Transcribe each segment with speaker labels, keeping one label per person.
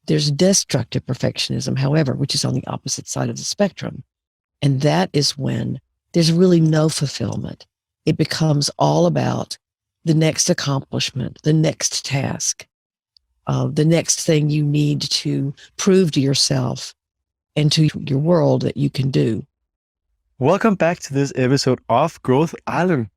Speaker 1: There's destructive perfectionism, however, which is on the opposite side of the spectrum. And that is when there's really no fulfillment. It becomes all about the next accomplishment, the next task, the next thing you need to prove to yourself and to your world that you can do.
Speaker 2: Welcome back to this episode of Growth Island.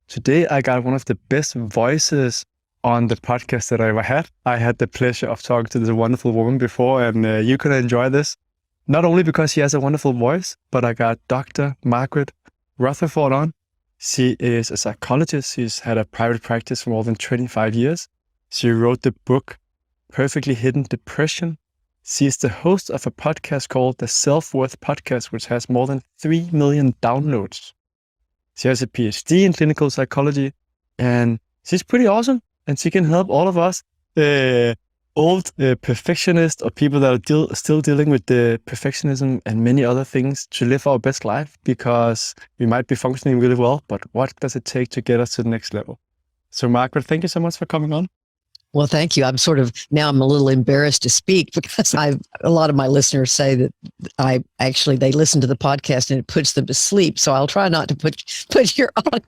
Speaker 2: Today I got one of the best voices on the podcast that I ever had. I had the pleasure of talking to this wonderful woman before, and you can enjoy this. Not only because she has a wonderful voice, but I got Dr. Margaret Rutherford on. She is a psychologist. She's had a private practice for more than 25 years. She wrote the book Perfectly Hidden Depression. She is the host of a podcast called the Selfwork Podcast, which has more than 3 million downloads. She has a PhD in clinical psychology, and she's pretty awesome. And she can help all of us, old perfectionists or people that are still dealing with the perfectionism and many other things, to live our best life, because we might be functioning really well, but what does it take to get us to the next level? So Margaret, thank you so much for coming on.
Speaker 1: Well, thank you. I'm a little embarrassed to speak because a lot of my listeners say that they listen to the podcast and it puts them to sleep. So I'll try not to put you on.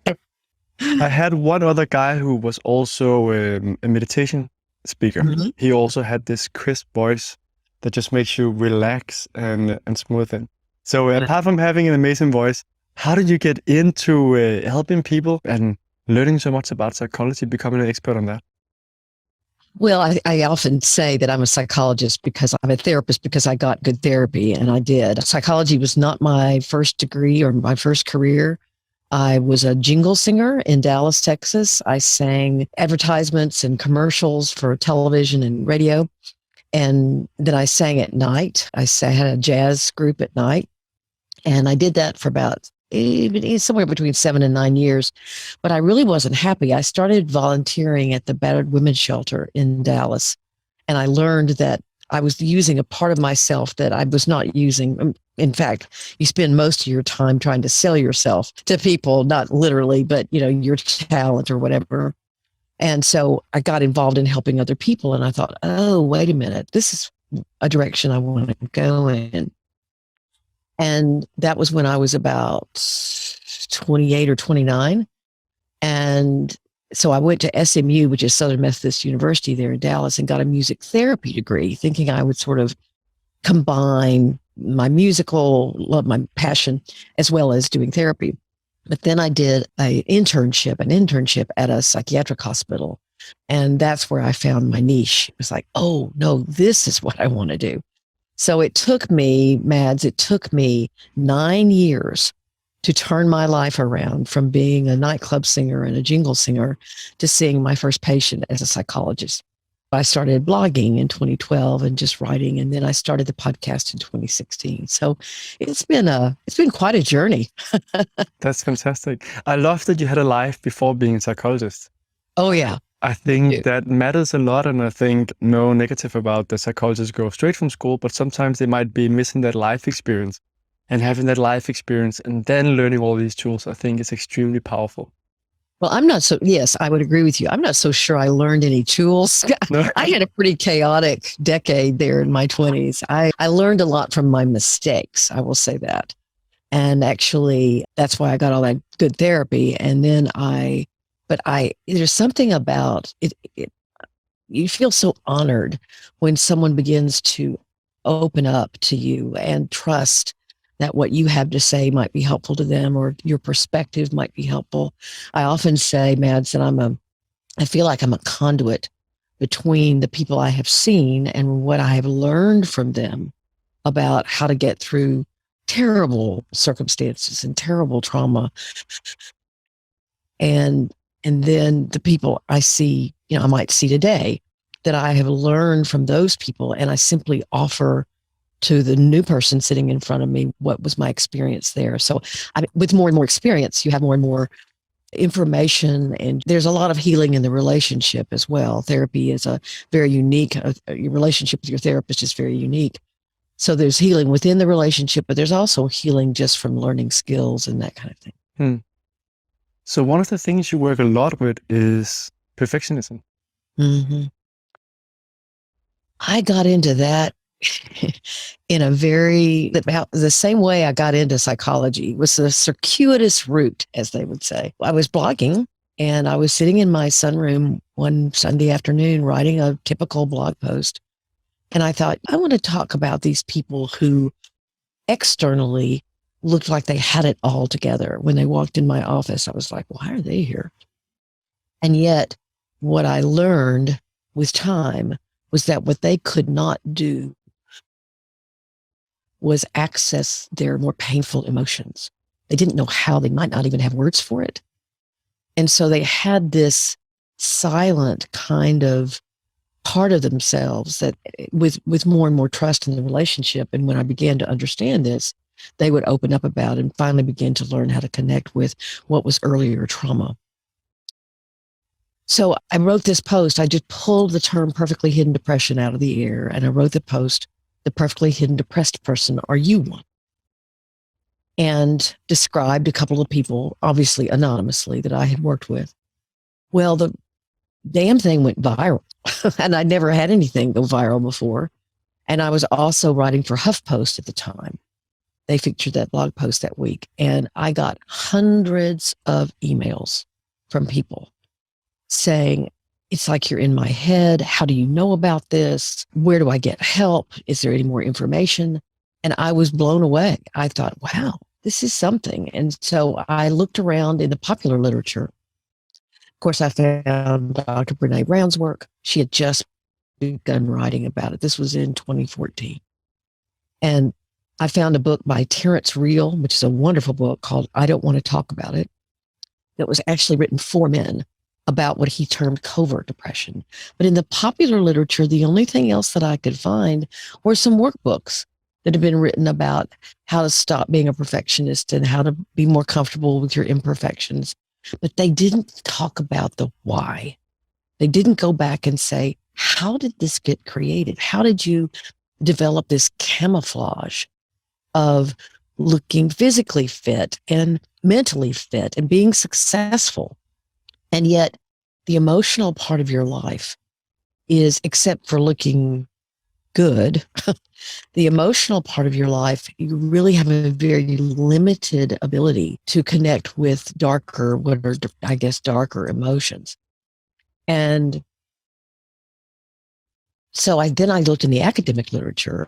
Speaker 2: I had one other guy who was also a meditation speaker. Mm-hmm. He also had this crisp voice that just makes you relax and smooth in. So apart from having an amazing voice, how did you get into helping people and learning so much about psychology, becoming an expert on that?
Speaker 1: Well, I often say that I'm a psychologist because I'm a therapist because I got good therapy, and I did. Psychology was not my first degree or my first career. I was a jingle singer in Dallas, Texas. I sang advertisements and commercials for television and radio. And then I sang at night. I had a jazz group at night. And I did that for about somewhere between 7 and 9 years. But I really wasn't happy. I started volunteering at the battered women's shelter in Dallas. And I learned that I was using a part of myself that I was not using. In fact, you spend most of your time trying to sell yourself to people, not literally, but your talent or whatever. And so I got involved in helping other people. And I thought, oh, wait a minute, this is a direction I want to go in. And that was when I was about 28 or 29. And so I went to SMU, which is Southern Methodist University there in Dallas, and got a music therapy degree, thinking I would sort of combine my musical love, my passion, as well as doing therapy. But then I did an internship at a psychiatric hospital. And that's where I found my niche. It was like, oh, no, this is what I want to do. So it took me, Mads, 9 years to turn my life around from being a nightclub singer and a jingle singer to seeing my first patient as a psychologist. I started blogging in 2012 and just writing, and then I started the podcast in 2016. So it's been quite a journey.
Speaker 2: That's fantastic. I love that you had a life before being a psychologist.
Speaker 1: Oh, yeah.
Speaker 2: I think that matters a lot, and I think no negative about the psychologists go straight from school, but sometimes they might be missing that life experience. And having that life experience and then learning all these tools, I think is extremely powerful.
Speaker 1: Well, yes, I would agree with you. I'm not so sure I learned any tools. No. I had a pretty chaotic decade there in my 20s. I learned a lot from my mistakes, I will say that. And actually, that's why I got all that good therapy. And then there's something about it. You feel so honored when someone begins to open up to you and trust that what you have to say might be helpful to them, or your perspective might be helpful. I often say, Mads, that I feel like I'm a conduit between the people I have seen and what I have learned from them about how to get through terrible circumstances and terrible trauma. And then the people I see, I might see today, that I have learned from those people, and I simply offer to the new person sitting in front of me what was my experience there. So with more and more experience, you have more and more information, and there's a lot of healing in the relationship as well. Therapy is a very unique, your relationship with your therapist is very unique. So there's healing within the relationship, but there's also healing just from learning skills and that kind of thing.
Speaker 2: So one of the things you work a lot with is perfectionism.
Speaker 1: Mm-hmm. I got into that in about the same way I got into psychology. It was a circuitous route, as they would say. I was blogging and I was sitting in my sunroom one Sunday afternoon writing a typical blog post. And I thought, I want to talk about these people who externally looked like they had it all together. When they walked in my office, I was like, why are they here? And yet, what I learned with time was that what they could not do was access their more painful emotions. They didn't know how, they might not even have words for it. And so they had this silent kind of part of themselves that with more and more trust in the relationship. And when I began to understand this, they would open up about it and finally begin to learn how to connect with what was earlier trauma. So I wrote this post. I just pulled the term perfectly hidden depression out of the air. And I wrote the post, "The perfectly hidden depressed person, are you one?" And described a couple of people, obviously anonymously, that I had worked with. Well, the damn thing went viral. And I'd never had anything go viral before. And I was also writing for HuffPost at the time. They featured that blog post that week. And I got hundreds of emails from people saying, it's like you're in my head. How do you know about this? Where do I get help? Is there any more information? And I was blown away. I thought, wow, this is something. And so I looked around in the popular literature. Of course, I found Dr. Brene Brown's work. She had just begun writing about it. This was in 2014. And I found a book by Terrence Real, which is a wonderful book called I Don't Want to Talk About It, that was actually written for men about what he termed covert depression. But in the popular literature, the only thing else that I could find were some workbooks that have been written about how to stop being a perfectionist and how to be more comfortable with your imperfections. But they didn't talk about the why. They didn't go back and say, how did this get created? How did you develop this camouflage of looking physically fit and mentally fit and being successful? And yet the emotional part of your life is, except for looking good, the emotional part of your life, you really have a very limited ability to connect with darker emotions. And so I looked in the academic literature.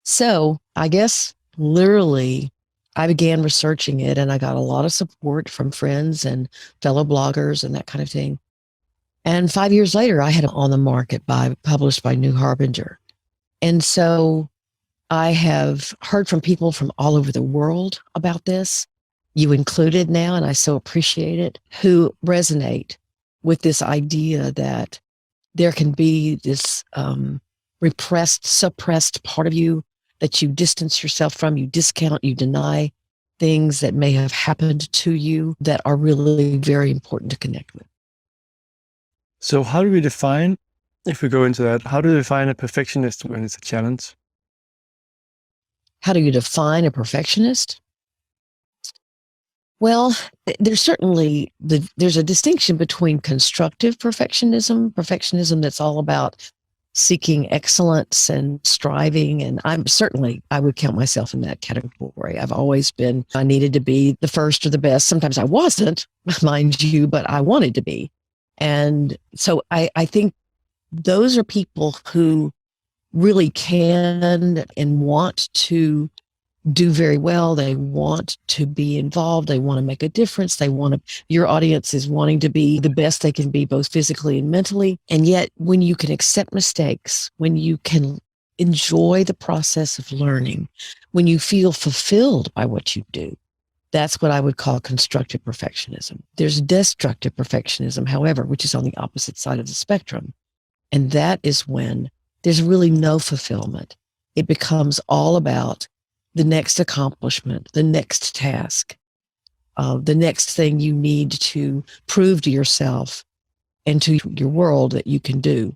Speaker 1: So I guess literally I began researching it, and I got a lot of support from friends and fellow bloggers and that kind of thing. And 5 years later, I had it on the market published by New Harbinger. And so I have heard from people from all over the world about this, you included now, and I so appreciate it, who resonate with this idea that there can be this repressed, suppressed part of you that you distance yourself from, you discount, you deny things that may have happened to you that are really very important to connect with.
Speaker 2: So how do we define, if we go into that, how do we define a perfectionist when it's a challenge?
Speaker 1: How do you define a perfectionist? Well, there's a distinction between constructive perfectionism that's all about seeking excellence and striving. And I would count myself in that category. I've always been, I needed to be the first or the best. Sometimes I wasn't, mind you, but I wanted to be. And so I think those are people who really can and want to do very well. They want to be involved. They want to make a difference. Your audience is wanting to be the best they can be, both physically and mentally. And yet when you can accept mistakes, when you can enjoy the process of learning, when you feel fulfilled by what you do, that's what I would call constructive perfectionism. There's destructive perfectionism, however, which is on the opposite side of the spectrum. And that is when there's really no fulfillment. It becomes all about the next accomplishment, the next task, the next thing you need to prove to yourself and to your world that you can do.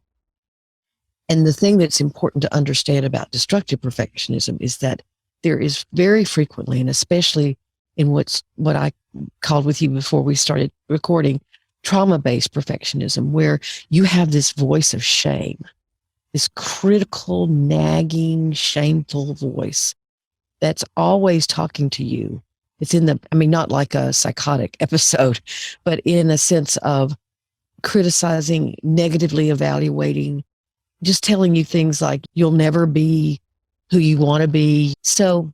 Speaker 1: And the thing that's important to understand about destructive perfectionism is that there is very frequently, and especially in what I called with you before we started recording, trauma-based perfectionism, where you have this voice of shame this critical, nagging, shameful voice that's always talking to you. It's not like a psychotic episode, but in a sense of criticizing, negatively evaluating, just telling you things like you'll never be who you want to be. So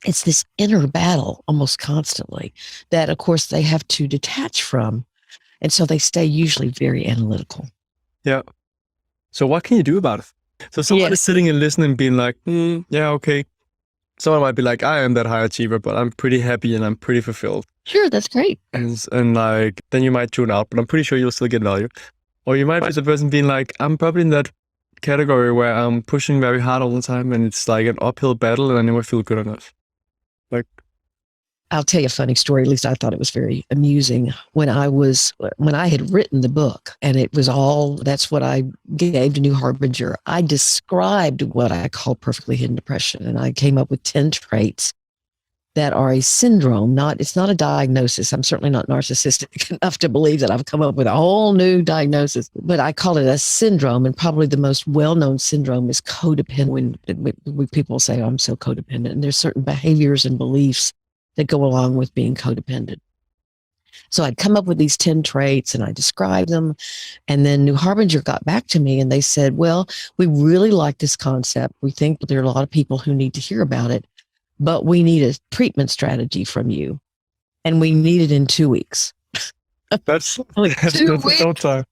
Speaker 1: it's this inner battle almost constantly that, of course, they have to detach from. And so they stay usually very analytical.
Speaker 2: Yeah. So what can you do about it? So someone is sitting and listening, being like, yeah, okay. Someone might be like, I am that high achiever, but I'm pretty happy and I'm pretty fulfilled.
Speaker 1: Sure, that's great.
Speaker 2: And like, then you might tune out, but I'm pretty sure you'll still get value. Or you might be the person being like, I'm probably in that category where I'm pushing very hard all the time and it's like an uphill battle and I never feel good enough. Like,
Speaker 1: I'll tell you a funny story. At least I thought it was very amusing. When I had written the book, and that's what I gave to New Harbinger. I described what I call perfectly hidden depression, and I came up with 10 traits that are a syndrome. It's not a diagnosis. I'm certainly not narcissistic enough to believe that I've come up with a whole new diagnosis, but I call it a syndrome. And probably the most well-known syndrome is codependent. When people say, oh, I'm so codependent, and there's certain behaviors and beliefs that go along with being codependent. So I'd come up with these 10 traits and I described them. And then New Harbinger got back to me and they said, well, we really like this concept. We think there are a lot of people who need to hear about it, but we need a treatment strategy from you. And we need it in 2 weeks.
Speaker 2: That's
Speaker 1: no
Speaker 2: time.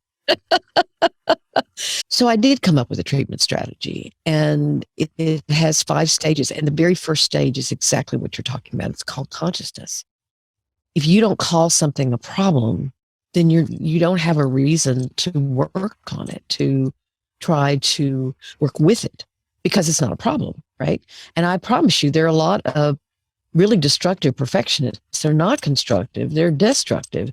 Speaker 1: So I did come up with a treatment strategy, and it has 5 stages. And the very first stage is exactly what you're talking about. It's called consciousness. If you don't call something a problem, then you don't have a reason to work on it, to try to work with it, because it's not a problem, right? And I promise you, there are a lot of really destructive perfectionists. They're not constructive, they're destructive,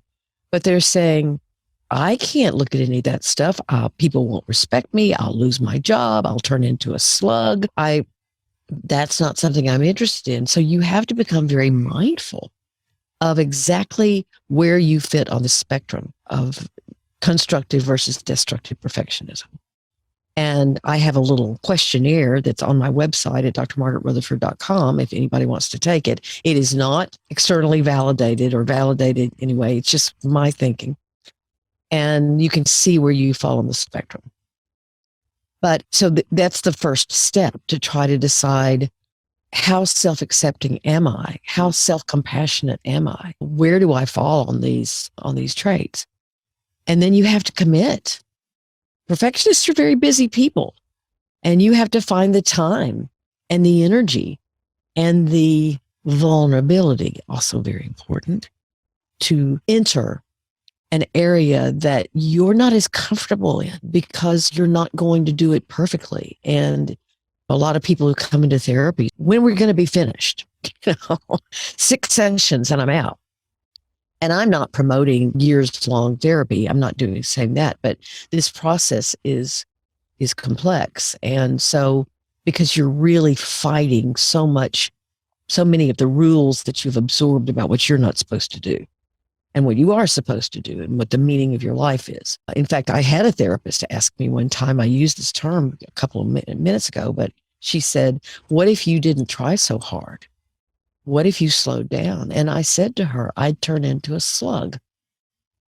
Speaker 1: but they're saying, I can't look at any of that stuff. People won't respect me. I'll lose my job. I'll turn into a slug. That's not something I'm interested in. So you have to become very mindful of exactly where you fit on the spectrum of constructive versus destructive perfectionism. And I have a little questionnaire that's on my website at drmargaretrutherford.com if anybody wants to take it. It is not externally validated or validated anyway. It's just my thinking. And you can see where you fall on the spectrum. But so that's the first step, to try to decide, how self-accepting am I? How self-compassionate am I? Where do I fall on these traits? And then you have to commit. Perfectionists are very busy people, and you have to find the time and the energy and the vulnerability, also very important, to enter an area that you're not as comfortable in, because you're not going to do it perfectly. And a lot of people who come into therapy, when we're going to be finished, 6 sessions and I'm out. And I'm not promoting years-long therapy. I'm not saying that, but this process is complex. And so, because you're really fighting so many of the rules that you've absorbed about what you're not supposed to do and what you are supposed to do and what the meaning of your life is. In fact, I had a therapist ask me one time, I used this term a couple of minutes ago, but she said, what if you didn't try so hard? What if you slowed down? And I said to her, I'd turn into a slug.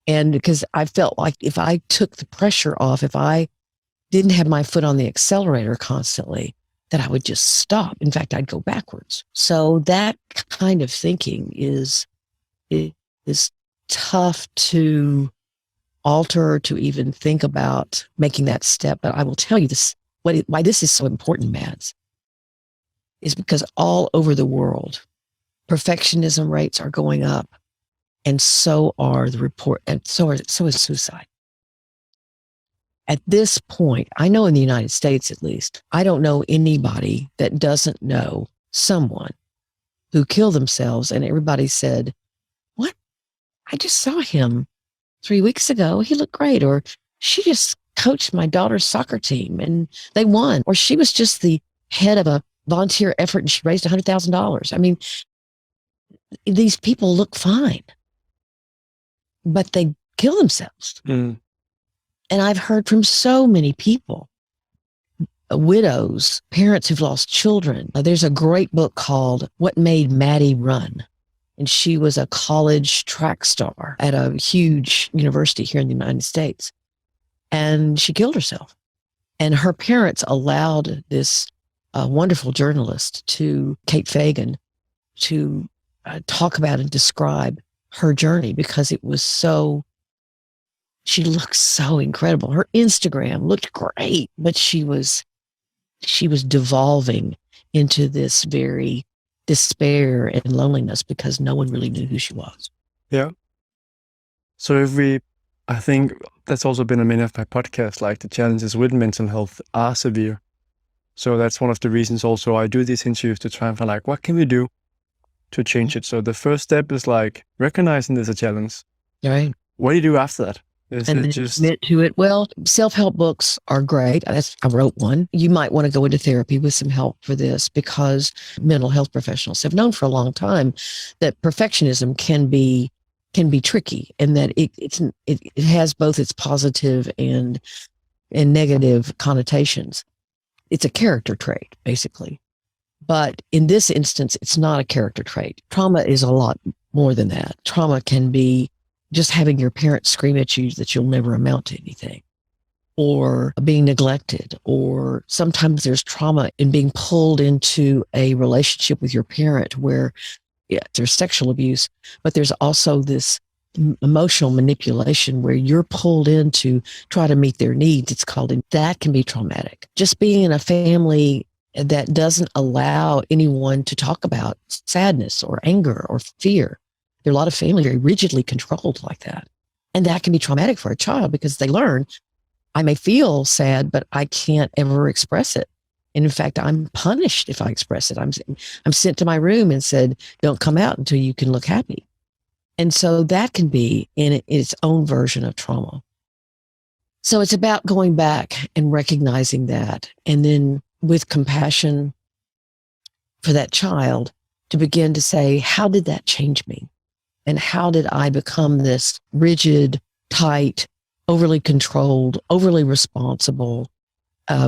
Speaker 1: And because I felt like if I took the pressure off, if I didn't have my foot on the accelerator constantly, that I would just stop. In fact, I'd go backwards. So that kind of thinking is tough to alter, to even think about making that step. But I will tell you this, why this is so important, Mads, is because all over the world, perfectionism rates are going up, and so is suicide. At this point, I know in the United States, at least, I don't know anybody that doesn't know someone who killed themselves, and everybody said, what? I just saw him 3 weeks ago. He looked great. Or she just coached my daughter's soccer team and they won. Or she was just the head of a volunteer effort and she raised $100,000. I mean, these people look fine, but they kill themselves. And I've heard from so many people widows, parents who've lost children. There's a great book called What Made Maddie Run. And she was a college track star at a huge university here in the United States. And she killed herself. And her parents allowed this wonderful journalist, Kate Fagan, to talk about and describe her journey, because it was she looked so incredible. Her Instagram looked great, but she was devolving into this very despair and loneliness because no one really knew who she was.
Speaker 2: Yeah. So I think that's also been in many of my podcasts, like the challenges with mental health are severe. So that's one of the reasons also I do these interviews, to try and find like, what can we do to change it? So the first step is like recognizing there's a challenge.
Speaker 1: Right.
Speaker 2: What do you do after that?
Speaker 1: And then admit to it. Well, self-help books are great. I wrote one. You might want to go into therapy with some help for this, because mental health professionals have known for a long time that perfectionism can be tricky, and that it has both its positive and negative connotations. It's a character trait, basically. But in this instance, it's not a character trait. Trauma is a lot more than that. Trauma can be just having your parents scream at you that you'll never amount to anything, or being neglected, or sometimes there's trauma in being pulled into a relationship with your parent where there's sexual abuse, but there's also this emotional manipulation where you're pulled in to try to meet their needs. That can be traumatic. Just being in a family that doesn't allow anyone to talk about sadness or anger or fear. There are a lot of families very rigidly controlled like that. And that can be traumatic for a child, because they learn, I may feel sad, but I can't ever express it. And in fact, I'm punished if I express it. I'm sent to my room and said, don't come out until you can look happy. And so that can be in its own version of trauma. So it's about going back and recognizing that, and then with compassion for that child, to begin to say, how did that change me? And how did I become this rigid, tight, overly controlled, overly responsible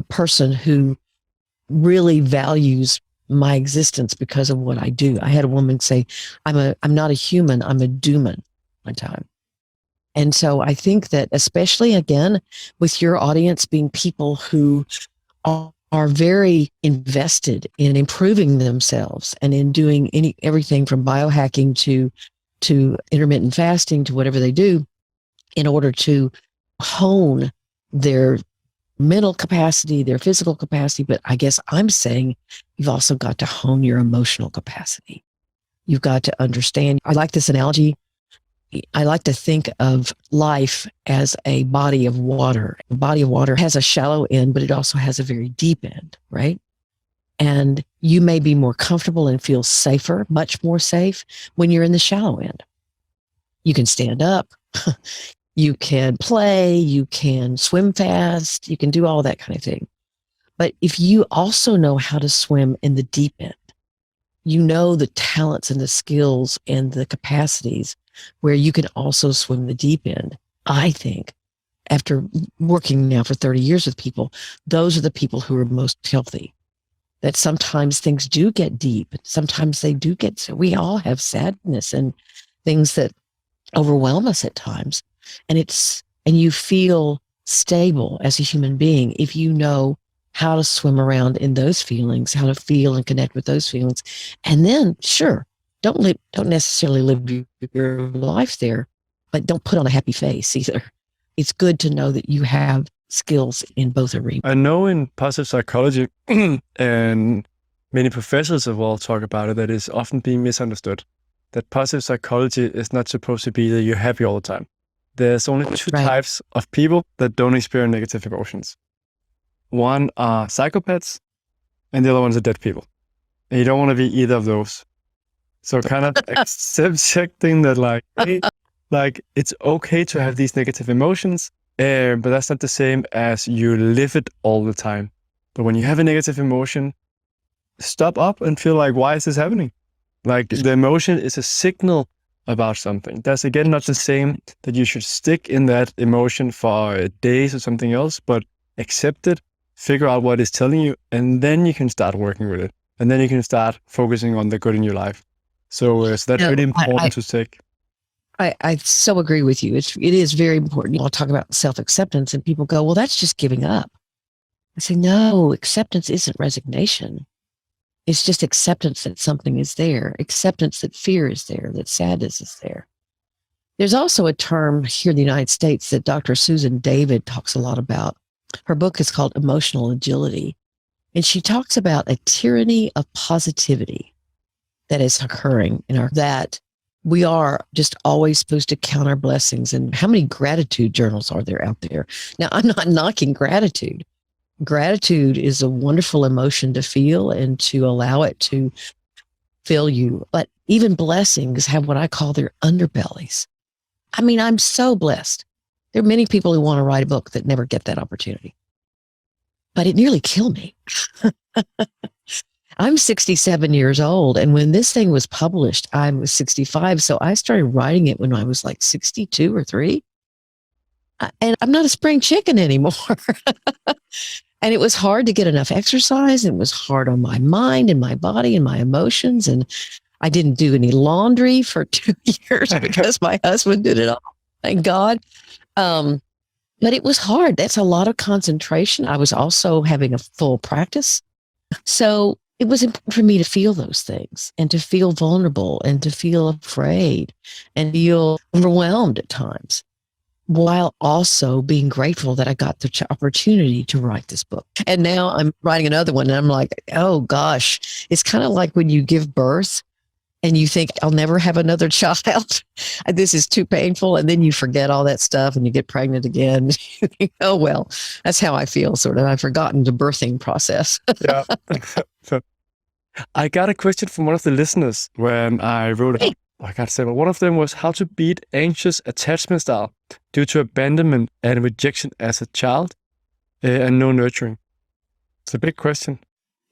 Speaker 1: person who really values my existence because of what I do? I had a woman say, I'm not a human, I'm a doman one time. And so I think that, especially again, with your audience being people who are very invested in improving themselves and in doing everything from biohacking to intermittent fasting to whatever they do, in order to hone their mental capacity, their physical capacity. But I guess I'm saying you've also got to hone your emotional capacity. You've got to understand. I like this analogy. I like to think of life as a body of water. A body of water has a shallow end, but it also has a very deep end, right? And you may be more comfortable and feel safer, much more safe, when you're in the shallow end. You can stand up, you can play, you can swim fast, you can do all that kind of thing. But if you also know how to swim in the deep end, you know the talents and the skills and the capacities where you can also swim the deep end. I think, after working now for 30 years with people, those are the people who are most healthy. That sometimes things do get deep. Sometimes they do get, so we all have sadness and things that overwhelm us at times. And you feel stable as a human being if you know how to swim around in those feelings, how to feel and connect with those feelings. And then, sure, don't necessarily live your life there, but don't put on a happy face either. It's good to know that you have skills in both arenas.
Speaker 2: I know in positive psychology, and many professors as well talk about it, that is often being misunderstood. That positive psychology is not supposed to be that you're happy all the time. There's only two types of people that don't experience negative emotions. One are psychopaths, and the other ones are dead people. And you don't want to be either of those. So kind of accepting that, like it's okay to have these negative emotions, but that's not the same as you live it all the time. But when you have a negative emotion, stop up and feel like, why is this happening? Like, the emotion is a signal about something. That's again not the same that you should stick in that emotion for days or something else, but accept it, figure out what it's telling you, and then you can start working with it. And then you can start focusing on the good in your life. So that's really important to take.
Speaker 1: I so agree with you. It is very important. I'll talk about self-acceptance and people go, well, that's just giving up. I say, no, acceptance isn't resignation. It's just acceptance that something is there, acceptance that fear is there, that sadness is there. There's also a term here in the United States that Dr. Susan David talks a lot about. Her book is called Emotional Agility. And she talks about a tyranny of positivity that is occurring in that we are just always supposed to count our blessings. And how many gratitude journals are there out there? Now, I'm not knocking gratitude. Gratitude is a wonderful emotion to feel and to allow it to fill you. But even blessings have what I call their underbellies. I mean, I'm so blessed. There are many people who want to write a book that never get that opportunity. But it nearly killed me. I'm 67 years old. And when this thing was published, I was 65. So I started writing it when I was like 62 or 3. And I'm not a spring chicken anymore. And it was hard to get enough exercise. It was hard on my mind and my body and my emotions. And I didn't do any laundry for 2 years because my husband did it all. Thank God. But it was hard. That's a lot of concentration. I was also having a full practice. So it was important for me to feel those things and to feel vulnerable and to feel afraid and feel overwhelmed at times, while also being grateful that I got the opportunity to write this book. And now I'm writing another one and I'm like, oh gosh, it's kind of like when you give birth and you think, I'll never have another child. This is too painful. And then you forget all that stuff and you get pregnant again. Oh, well, that's how I feel, sort of. I've forgotten the birthing process.
Speaker 2: Yeah. So, I got a question from one of the listeners when I wrote it. I got several. One of them was how to beat anxious attachment style due to abandonment and rejection as a child and no nurturing. It's a big question.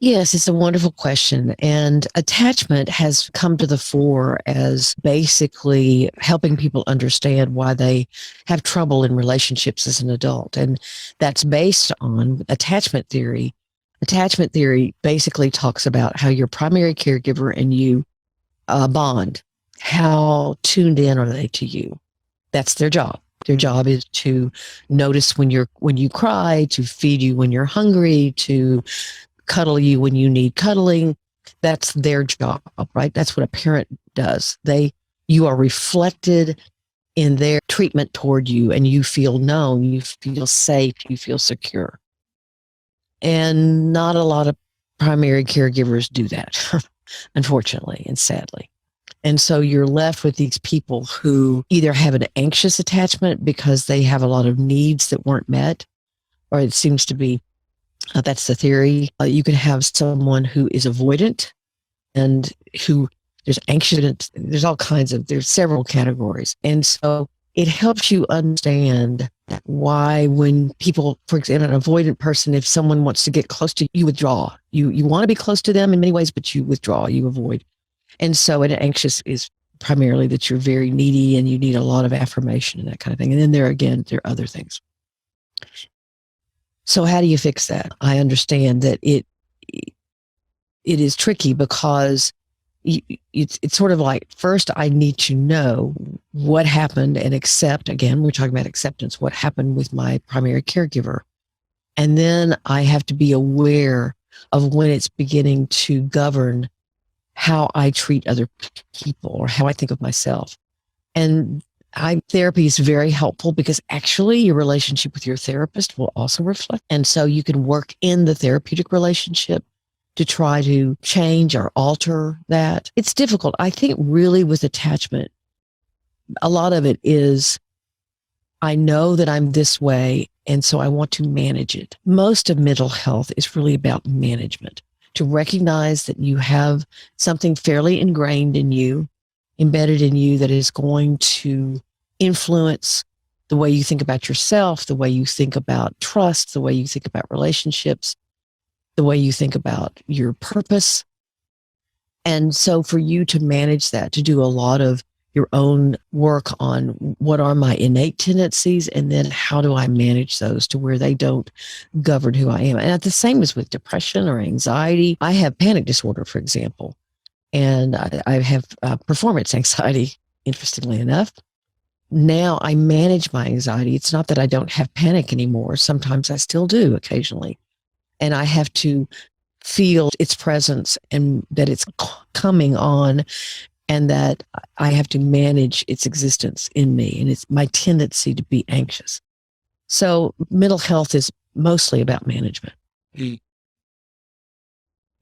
Speaker 1: Yes, it's a wonderful question. And attachment has come to the fore as basically helping people understand why they have trouble in relationships as an adult. And that's based on attachment theory. Attachment theory basically talks about how your primary caregiver and you bond. How tuned in are they to you? That's their job. Their job is to notice when you cry, to feed you when you're hungry, to cuddle you when you need cuddling. That's their job, right? That's what a parent does. You are reflected in their treatment toward you, and you feel known, you feel safe, you feel secure. And not a lot of primary caregivers do that, unfortunately and sadly. And so you're left with these people who either have an anxious attachment because they have a lot of needs that weren't met, or it seems to be that's the theory. You can have someone who is avoidant and who there's anxious. There's several categories. And so it helps you understand why when people, for example, an avoidant person, if someone wants to get close to you, you withdraw. You want to be close to them in many ways, but you withdraw, you avoid. And so an anxious is primarily that you're very needy and you need a lot of affirmation and that kind of thing. And then there are other things. So how do you fix that? I understand that it is tricky because it's sort of like, first I need to know what happened and accept, again, we're talking about acceptance, what happened with my primary caregiver. And then I have to be aware of when it's beginning to govern how I treat other people or how I think of myself. And therapy is very helpful because actually your relationship with your therapist will also reflect. And so you can work in the therapeutic relationship to try to change or alter that. It's difficult. I think really with attachment, a lot of it is, I know that I'm this way, and so I want to manage it. Most of mental health is really about management, to recognize that you have something fairly ingrained in you, embedded in you, that is going to influence the way you think about yourself, the way you think about trust, the way you think about relationships, the way you think about your purpose. And so for you to manage that, to do a lot of your own work on what are my innate tendencies, and then how do I manage those to where they don't govern who I am. And the same as with depression or anxiety. I have panic disorder, for example, and I have performance anxiety, interestingly enough. Now I manage my anxiety. It's not that I don't have panic anymore. Sometimes I still do occasionally. And I have to feel its presence and that it's coming on, and that I have to manage its existence in me and it's my tendency to be anxious. So mental health is mostly about management.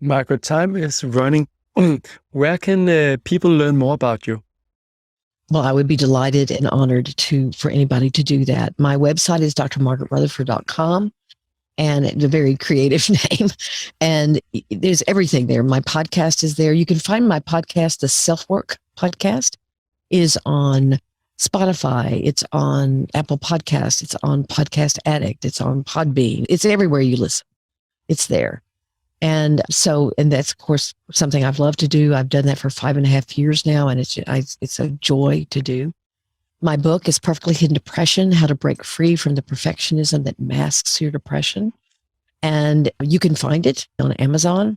Speaker 2: Margaret, time is running. Where can people learn more about you?
Speaker 1: Well, I would be delighted and honored for anybody to do that. My website is drmargaretrutherford.com, and it's a very creative name. And there's everything there. My podcast is there. You can find my podcast, the Selfwork Podcast, is on Spotify. It's on Apple Podcasts. It's on Podcast Addict. It's on Podbean. It's everywhere you listen. It's there. And that's, of course, something I've loved to do. I've done that for 5.5 years now, and it's a joy to do. My book is Perfectly Hidden Depression, How to Break Free from the Perfectionism That Masks Your Depression. And you can find it on Amazon.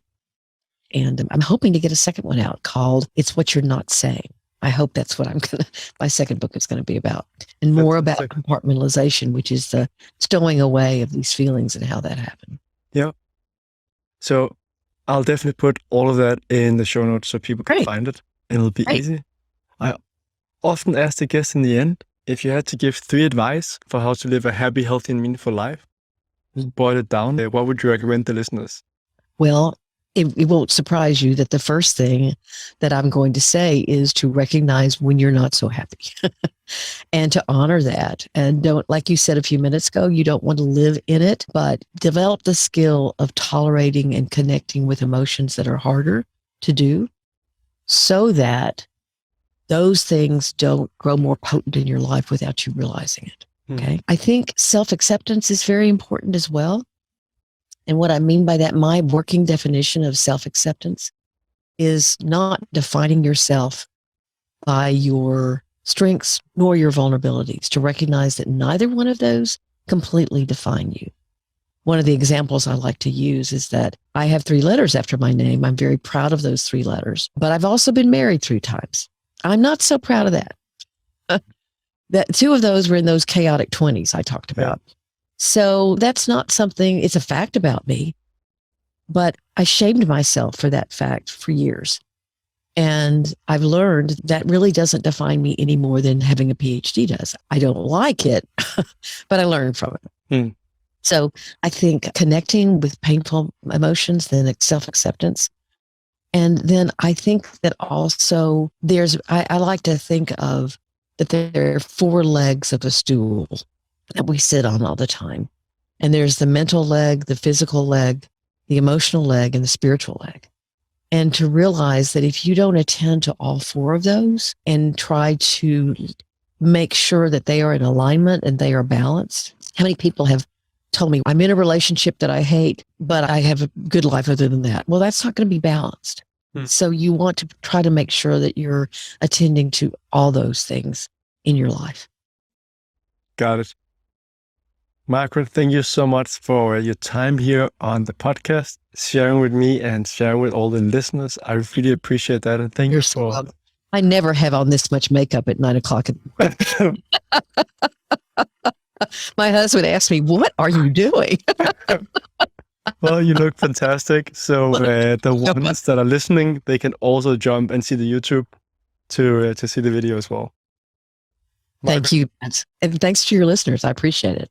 Speaker 1: And I'm hoping to get a second one out called It's What You're Not Saying. I hope that's what my second book is going to be about. And more about compartmentalization, which is the stowing away of these feelings and how that happened.
Speaker 2: Yeah. So I'll definitely put all of that in the show notes so people can find it, and it'll be easy. I often ask the guests in the end, if you had to give 3 advice for how to live a happy, healthy, and meaningful life, just boil it down. What would you recommend the listeners?
Speaker 1: Well, it won't surprise you that the first thing that I'm going to say is to recognize when you're not so happy and to honor that. And don't, like you said a few minutes ago, you don't want to live in it, but develop the skill of tolerating and connecting with emotions that are harder to do so that those things don't grow more potent in your life without you realizing it. Okay. I think self-acceptance is very important as well. And what I mean by that, my working definition of self-acceptance is not defining yourself by your strengths nor your vulnerabilities, to recognize that neither one of those completely define you. One of the examples I like to use is that I have 3 letters after my name. I'm very proud of those 3 letters, but I've also been married 3 times. I'm not so proud of that. That 2 of those were in those chaotic 20s I talked about. Yeah. So that's not something, it's a fact about me, but I shamed myself for that fact for years. And I've learned that really doesn't define me any more than having a PhD does. I don't like it, but I learned from it. So I think connecting with painful emotions, then self-acceptance. And then I think that also I like to think of that there are 4 legs of a stool that we sit on all the time. And there's the mental leg, the physical leg, the emotional leg, and the spiritual leg. And to realize that if you don't attend to all 4 of those and try to make sure that they are in alignment and they are balanced. How many people have told me, I'm in a relationship that I hate, but I have a good life other than that? Well, that's not going to be balanced. So you want to try to make sure that you're attending to all those things in your life.
Speaker 2: Got it. Margaret, thank you so much for your time here on the podcast, sharing with me and sharing with all the listeners. I really appreciate that. And thank you
Speaker 1: so welcome. I never have on this much makeup at 9 o'clock. My husband asked me, what are you doing?
Speaker 2: Well, you look fantastic. So the ones that are listening, they can also jump and see the YouTube to see the video as well.
Speaker 1: Thank you. And thanks to your listeners. I appreciate it.